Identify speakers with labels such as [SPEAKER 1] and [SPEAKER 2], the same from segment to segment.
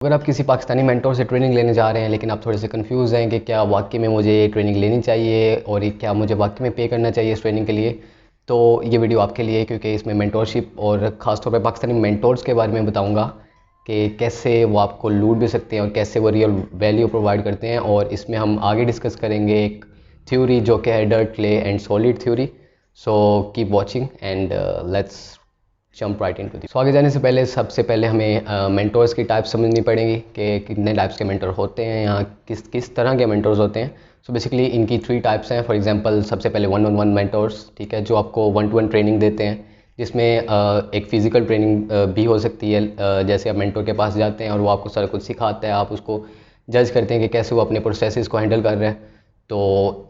[SPEAKER 1] अगर आप किसी पाकिस्तानी मेंटोर से ट्रेनिंग लेने जा रहे हैं लेकिन आप थोड़े से कंफ्यूज हैं कि क्या वाकई में मुझे ये ट्रेनिंग लेनी चाहिए और ये क्या मुझे वाकई में पे करना चाहिए इस ट्रेनिंग के लिए, तो ये वीडियो आपके लिए है क्योंकि इसमें मेंटोरशिप और ख़ासतौर पर पाकिस्तानी मेंटोर्स के बारे में बताऊंगा कि कैसे वो आपको लूट भी सकते हैं और कैसे वो रियल वैल्यू प्रोवाइड करते हैं। और इसमें हम आगे डिस्कस करेंगे एक थ्योरी जो कि है dirt, clay and solid theory. So keep watching and let's jump right into the. सो आगे जाने से पहले सबसे पहले हमें मेंटोर्स की टाइप समझनी पड़ेगी कि कितने टाइप्स के मेंटोर होते हैं या किस किस तरह के मेंटोर्स होते हैं। सो बेसिकली इनकी 3 टाइप्स हैं। फॉर एग्जांपल सबसे पहले 1-on-1 मेंटोर्स, ठीक है, जो आपको 1-to-1 ट्रेनिंग देते हैं, जिसमें एक फ़िज़िकल ट्रेनिंग भी हो सकती है। जैसे आप मेंटोर के पास जाते हैं और वो आपको सारा कुछ सिखाता है, आप उसको जज करते हैं कि कैसे वो अपने प्रोसेसेस को हैंडल कर रहे हैं। तो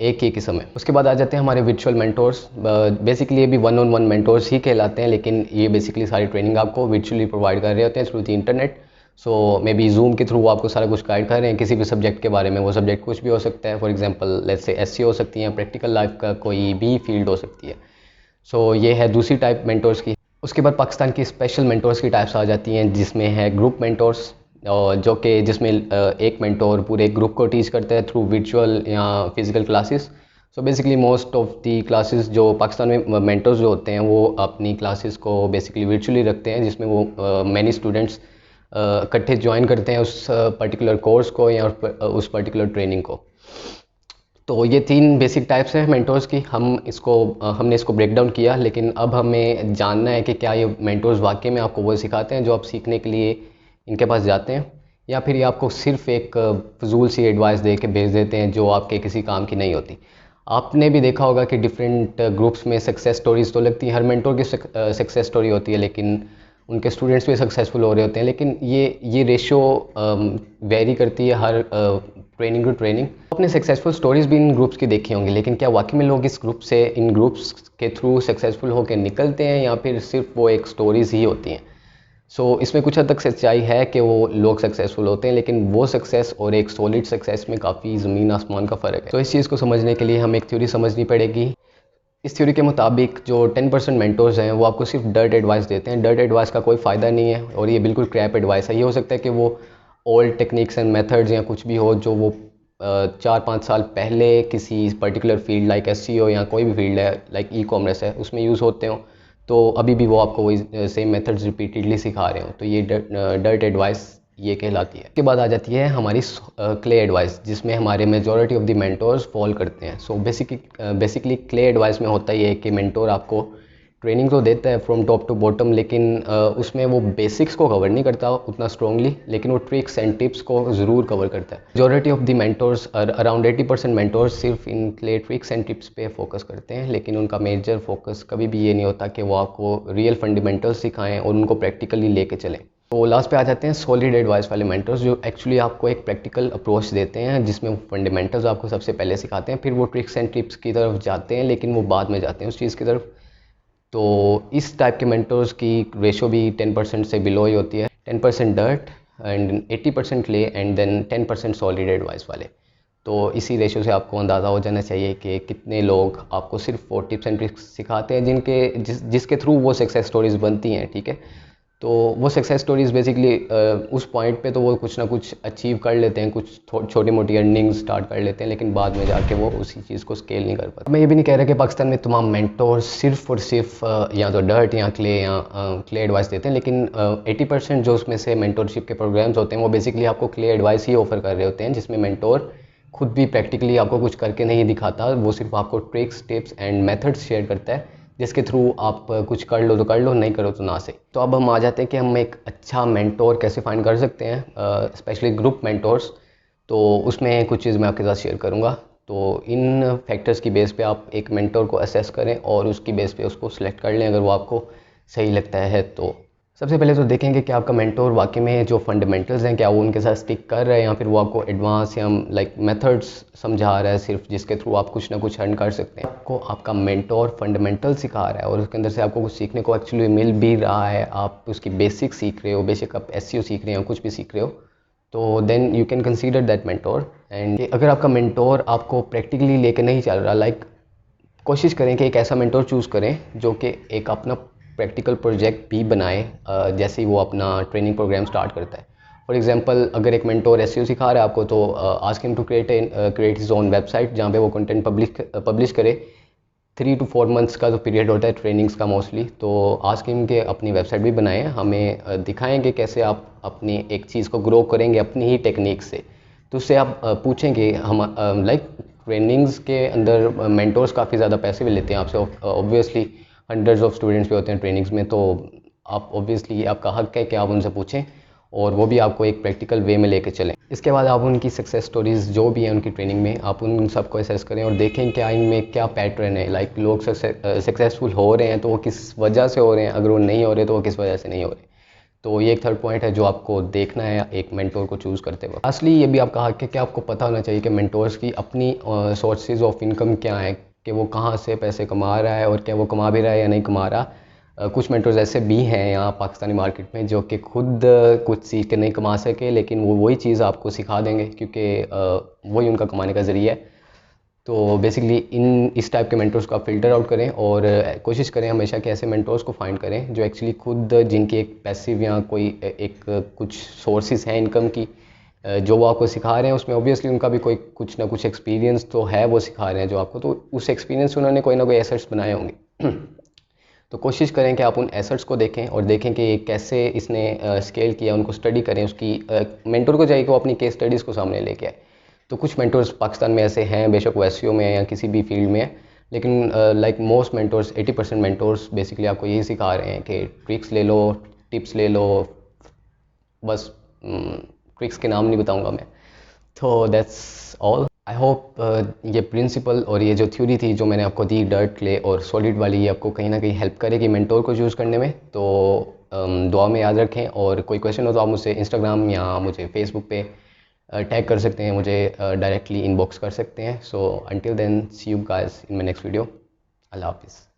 [SPEAKER 1] एक ही किस्म है। उसके बाद आ जाते हैं हमारे वर्चुअल मेंटोर्स। बेसिकली ये भी 1-on-1 मेंटोर्स ही कहलाते हैं, लेकिन ये बेसिकली सारी ट्रेनिंग आपको वर्चुअली प्रोवाइड कर रहे होते हैं through the internet. So may be zoom के थ्रू आपको सारा कुछ गाइड कर रहे हैं किसी भी सब्जेक्ट के बारे में। वो सब्जेक्ट कुछ भी हो सकता है। For example let's say SC हो सकती है, प्रैक्टिकल लाइफ का कोई भी फील्ड हो सकती है। सो ये है दूसरी टाइप मेंटोर्स की। उसके बाद पाकिस्तान की स्पेशल मेंटोर्स की टाइप्स आ जाती हैं, जिसमें है ग्रुप मेंटोर्स, और जो कि जिसमें एक मेंटोर पूरे ग्रुप को टीच करता है थ्रू वर्चुअल या physical classes. So basically most of the classes जो पाकिस्तान में मेंटोर्स जो होते हैं वो अपनी क्लासेस को बेसिकली वर्चुअली रखते हैं, जिसमें वो मैनी स्टूडेंट्स इकट्ठे ज्वाइन करते हैं उस पर्टिकुलर कोर्स को या उस पर्टिकुलर ट्रेनिंग को। तो ये 3 बेसिक टाइप्स हैं मेंटोर्स की। हमने इसको ब्रेक डाउन किया, लेकिन अब हमें जानना है कि क्या ये मेंटोर्स वाकई में आपको वो सिखाते हैं जो आप सीखने के लिए इनके पास जाते हैं, या फिर ये आपको सिर्फ एक फजूल सी एडवाइस दे के भेज देते हैं जो आपके किसी काम की नहीं होती। आपने भी देखा होगा कि डिफरेंट ग्रुप्स में सक्सेस स्टोरीज तो लगती हैं, हर मेंटोर की सक्सेस स्टोरी होती है, लेकिन उनके स्टूडेंट्स भी सक्सेसफुल हो रहे होते हैं। लेकिन ये रेशो वेरी करती है हर ट्रेनिंग टू ट्रेनिंग। आपने सक्सेसफुल स्टोरीज भी इन ग्रुप्स की देखी होंगी, लेकिन क्या वाकई में लोग इन ग्रुप्स के थ्रू सक्सेसफुल होकर निकलते हैं या फिर सिर्फ वो एक स्टोरीज ही होती हैं? इसमें कुछ हद तक सच्चाई है कि वो लोग सक्सेसफुल होते हैं, लेकिन वो सक्सेस और एक सॉलिड सक्सेस में काफ़ी ज़मीन आसमान का फ़र्क है। तो इस चीज़ को समझने के लिए हमें एक थ्योरी समझनी पड़ेगी। इस थ्योरी के मुताबिक जो 10% मेंटोर्स हैं वो आपको सिर्फ डर्ट एडवाइस देते हैं। डर्ट एडवाइस का कोई फ़ायदा नहीं है और ये बिल्कुल क्रैप एडवाइस है। ये हो सकता है कि वो ओल्ड टेक्निक्स एंड मेथड्स या कुछ भी हो जो वो 4-5 साल पहले किसी पर्टिकुलर फील्ड लाइक एसईओ या कोई भी फील्ड है लाइक ई कॉमर्स है उसमें यूज़ होते हो, तो अभी भी वो आपको वही सेम मेथड्स रिपीटेडली सिखा रहे हो, तो ये डर्ट एडवाइस ये कहलाती है। उसके बाद आ जाती है हमारी क्ले एडवाइस, जिसमें हमारे majority of the mentors fall करते हैं। बेसिकली क्ले एडवाइस में होता ही है कि मेंटोर आपको ट्रेनिंग तो देता है फ्रॉम टॉप टू बॉटम, लेकिन उसमें वो बेसिक्स को कवर नहीं करता उतना स्ट्रॉन्गली, लेकिन वो ट्रिक्स एंड टिप्स को ज़रूर कवर करता है। Majority of the mentors, around 80% mentors सिर्फ इन क्ले ट्रिक्स एंड टिप्स पे फोकस करते हैं, लेकिन उनका मेजर फोकस कभी भी ये नहीं होता कि वो आपको रियल फंडामेंटल्स सिखाएं और उनको प्रैक्टिकली लेके चलें। तो लास्ट पे आ जाते हैं सॉलिड एडवाइस वाले मेंटर्स, जो एक्चुअली आपको एक प्रैक्टिकल अप्रोच देते हैं, जिसमें वो फंडामेंटल्स आपको सबसे पहले सिखाते हैं, फिर वो ट्रिक्स एंड टिप्स की तरफ जाते हैं, लेकिन वो बाद में जाते हैं उस चीज़ की तरफ। तो इस टाइप के मेंटर्स की रेशो भी 10% से बिलो ही होती है। 10% dirt and 80% clay and then 10% solid advice वाले। तो इसी रेशो से आपको अंदाज़ा हो जाना चाहिए कि कितने लोग आपको सिर्फ 4 टिप्स एंड ट्रिक्स सिखाते हैं जिसके थ्रू वो सक्सेस स्टोरीज बनती हैं, ठीक है। तो वो सक्सेस स्टोरीज बेसिकली उस पॉइंट पे तो वो कुछ ना कुछ अचीव कर लेते हैं, कुछ छोटी मोटी अर्निंग स्टार्ट कर लेते हैं, लेकिन बाद में जाके वो उसी चीज़ को स्केल नहीं कर पाते। मैं ये भी नहीं कह रहा कि पाकिस्तान में तमाम मेंटोर सिर्फ और सिर्फ या तो डर्ट या क्ले एडवाइस देते हैं, लेकिन 80% जो उसमें से मेंटोरशिप के प्रोग्राम्स होते हैं वो बेसिकली आपको क्ले एडवाइस ही ऑफर कर रहे होते हैं, जिसमें मेंटोर खुद भी प्रैक्टिकली आपको कुछ करके नहीं दिखाता, वो सिर्फ आपको tricks tips and methods share करता है, जिसके थ्रू आप कुछ कर लो तो कर लो, नहीं करो तो ना सही। तो अब हम आ जाते हैं कि हम एक अच्छा मेंटोर कैसे फाइंड कर सकते हैं, स्पेशली ग्रुप मेंटोर्स। तो उसमें कुछ चीज़ मैं आपके साथ शेयर करूँगा। तो इन फैक्टर्स की बेस पे आप एक मेंटोर को असेस करें और उसकी बेस पे उसको सिलेक्ट कर लें अगर वो आपको सही लगता है। तो सबसे पहले तो देखेंगे कि आपका मेंटोर वाकई में जो फंडामेंटल्स हैं क्या वो उनके साथ स्टिक कर रहा है, या फिर वो आपको एडवांस या लाइक मेथड्स समझा रहा है सिर्फ, जिसके थ्रू आप कुछ ना कुछ अर्न कर सकते हैं। आपको आपका मेंटोर फंडामेंटल सिखा रहा है और उसके अंदर से आपको कुछ सीखने को एक्चुअली मिल भी रहा है, आप उसकी बेसिक सीख रहे हो, बेसिक आप एसईओ सीख रहे हो, कुछ भी सीख रहे हो, तो then you can consider that mentor. And अगर आपका मेंटोर आपको प्रैक्टिकली लेके नहीं चल रहा, लाइक कोशिश करें कि एक ऐसा मेंटोर चूज़ करें जो कि एक अपना प्रैक्टिकल प्रोजेक्ट भी बनाए जैसे ही वो अपना ट्रेनिंग प्रोग्राम स्टार्ट करता है। फॉर एग्जांपल अगर एक मेंटोर एसईओ सिखा रहा है आपको, तो ask him to create his own website जहाँ पे वो कंटेंट पब्लिश करे। 3 to 4 मंथ्स का जो पीरियड होता है ट्रेनिंग्स का मोस्टली, तो आस्क हिम के अपनी वेबसाइट भी बनाएं, हमें दिखाएंगे कैसे आप अपनी एक चीज़ को ग्रो करेंगे अपनी ही टेक्निक से। तो उससे आप पूछेंगे, हम लाइक ट्रेनिंग्स के अंदर मेंटोर्स काफ़ी ज़्यादा पैसे भी लेते हैं आपसे, ऑब्वियसली हंड्रेड्स ऑफ स्टूडेंट्स भी होते हैं ट्रेनिंग्स में, तो आप ऑब्वियसली आपका हक है कि आप उनसे पूछें और वो भी आपको एक प्रैक्टिकल वे में लेके चलें। इसके बाद आप उनकी सक्सेस स्टोरीज़ जो भी हैं उनकी ट्रेनिंग में, आप उन सबको असेस करें और देखें क्या इनमें क्या पैटर्न है। लाइक लोग सक्सेसफुल हो रहे हैं तो वो किस वजह से हो रहे हैं, अगर वो नहीं हो रहे तो वो किस वजह से नहीं हो रहे। तो ये एक थर्ड पॉइंट है जो आपको देखना है एक मेंटोर को चूज़ करते वक्त। असली ये भी आपका हक है कि आपको पता होना चाहिए कि मेंटोर्स की अपनी सोर्सेज ऑफ इनकम क्या है, कि वो कहाँ से पैसे कमा रहा है और क्या वो कमा भी रहा है या नहीं कमा रहा। कुछ मेंटर्स ऐसे भी हैं यहाँ पाकिस्तानी मार्केट में जो कि खुद कुछ सीख के नहीं कमा सके, लेकिन वो वही चीज़ आपको सिखा देंगे क्योंकि वही उनका कमाने का ज़रिया है। तो बेसिकली इस टाइप के मेंटर्स को आप फ़िल्टर आउट करें और कोशिश करें हमेशा कि ऐसे मेंटर्स को फाइंड करें जो एक्चुअली खुद जिनकी एक पैसिव या कोई एक कुछ सोर्सेज हैं इनकम की, जो वो आपको सिखा रहे हैं उसमें ऑब्वियसली उनका भी कोई कुछ ना कुछ एक्सपीरियंस तो है, वो सिखा रहे हैं जो आपको, तो उस एक्सपीरियंस से उन्होंने कोई ना कोई एसेट्स बनाए होंगे। तो कोशिश करें कि आप उन एसेट्स को देखें और देखें कि कैसे इसने स्केल किया, उनको स्टडी करें, उसकी मेंटर को चाहिए कि वो अपनी केस स्टडीज़ को सामने लेके आए। तो कुछ मेंटर्स पाकिस्तान में ऐसे हैं, बेशक वो एसईओ में है या किसी भी फील्ड में है, लेकिन like most mentors 80% mentors basically आपको यही सिखा रहे हैं कि ट्रिक्स ले लो, टिप्स ले लो, बस ट्रिक्स के नाम नहीं बताऊंगा मैं। तो दैट्स ऑल। आई होप ये प्रिंसिपल और ये जो थ्योरी थी जो मैंने आपको दी डर्ट, क्ले और सॉलिड वाली, ये आपको कहीं ना कहीं हेल्प करेगी मेंटोर को चूज़ करने में। तो दुआ में याद रखें, और कोई क्वेश्चन हो तो आप मुझसे इंस्टाग्राम या मुझे फेसबुक पे टैग कर सकते हैं, मुझे डायरेक्टली इनबॉक्स कर सकते हैं। So until then see you guys in my next video. अल्लाह हाफिज़।